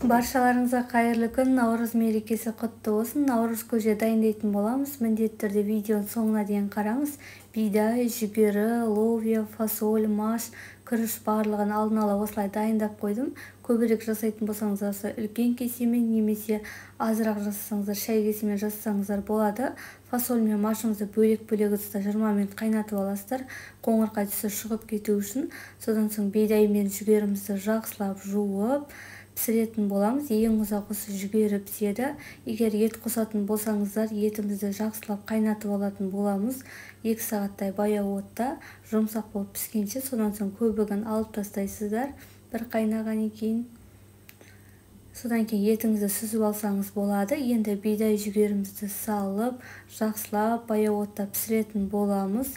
Баршаларыңызға қайырлы күн, Наурыз мерекесі құтты болсын. Наурыз көже дайындайтын боламыз. Міндетті түрде видеоның соңына дейін қараңыз. Бидай, жүгері, ловия, фасоль, маш, күріш барлығын алдын ала осылай дайындап қойдым. Көбірек жасайтын болсаңыздар үлкен кесемен немесе азырақ жасасаңыздар шай кесемен жасасаңыздар болады. Фасоль мен машыңызды бөлек-бөлек ыдыста 20 минут қайнатып аласыздар. Қоңырқай түсі шығып кету үшін. Содан соң бидай мен жүгерімізді жақсылап жуып пісіретін боламыз. Ең ұзақ осы жүгері піседі. Егер ет қосатын болсаңыздар, етімізді жақсылап қайнатып алатын боламыз. 2 сағаттай баяу отта жұмсақ болып піскенше, содан соң көбігін алып тастайсыздар. Bir қайнағаннан кейін. Содан кейін етіңізді сүзіп алсаңыз болады. Енді бидай жүгерімізді салып, жақсылап баяу отта пісіретін боламыз.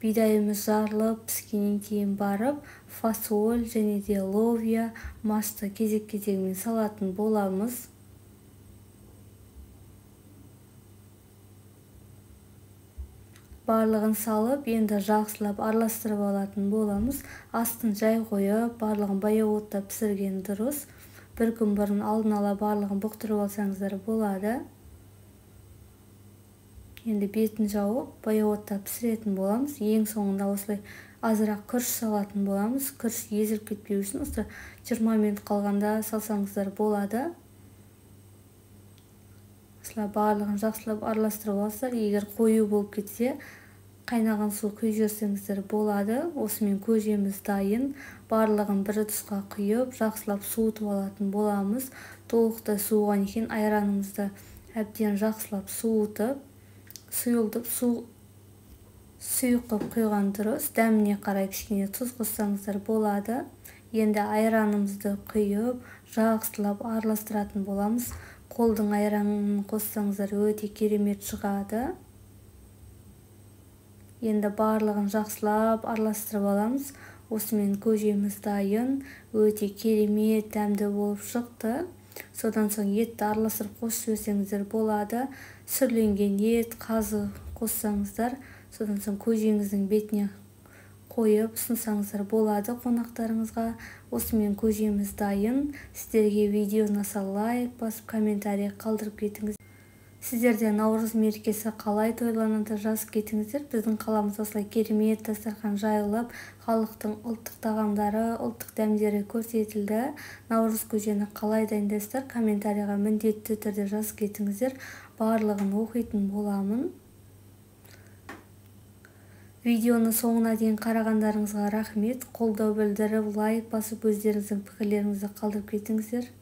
Бидайымыз жарылып піскеннен кейін барып, фасоль және де ловия, машты кезек-кезегімен салатын боламыз. Барлығын салып, енді жақсылап араластырып алатын боламыз. Астын жай қойып, барлығын баяу отта пісірген дұрыс. Bir күн бұрын алдын ала барлығын бұқтырып алсаңыздар болады. Енді бетін жауып, баяу отта пісіретін боламыз. Ең соңында осылай азырақ күріш салатын боламыз. Күріш езіліп кетпеу үшін 20 минут қалғанда салсаңыздар болады. Осылай барлығын жақсылап араластырып аласыздар. Егер қою болып кетсе, қайнаған су құйып жіберсеңіздер болады. Осымен көжеміз дайын. Барлығын бір ыдысқа құйып, жақсылап суытып алатын боламыз. Толықтай суыған кейін айранымызды әбден жақсылап суытып, сұйылтып, сұйық қылып құйған дұрыс. Дәміне қарай кішкене тұз қоссаңыздар болады. Енді айранымызды құйып, жақсылап араластыратын боламыз. Қолдың айранын қоссаңыздар өте керемет шығады. Енді барлығын жақсылап араластырып аламыз. Осымен көжеміз дайын, өте керемет дәмді болып шықты. Содан соң етті араластырып қосып жіберсеңіздер болады. Сүрленген ет, қазы қоссаңыздар, содан соң көжеңіздің бетіне қойып ұсынсаңыздар болады қонақтарыңызға. Осымен көжеміз дайын. Сіздерге видео ұнаса лайк басып, комментарий қалдырып кетіңіз. Сіздерде Наурыз мерекесі қалай тойланады жазып кетіңіздер. Біздің қаламыз осылай керемет дастархан жайылып, халықтың ұлттық тағамдары, ұлттық дәмдері көрсетілді. Наурыз көжені қалай дайындайсыздар? Комментарийға міндетті түрде жазып кетіңіздер. Барлығын оқитын боламын. Видеоны соңына дейін қарағандарыңызға рахмет. Қолдау білдіріп, лайк басып, өздеріңіздің пікірлеріңізді қалдырып кетіңіздер.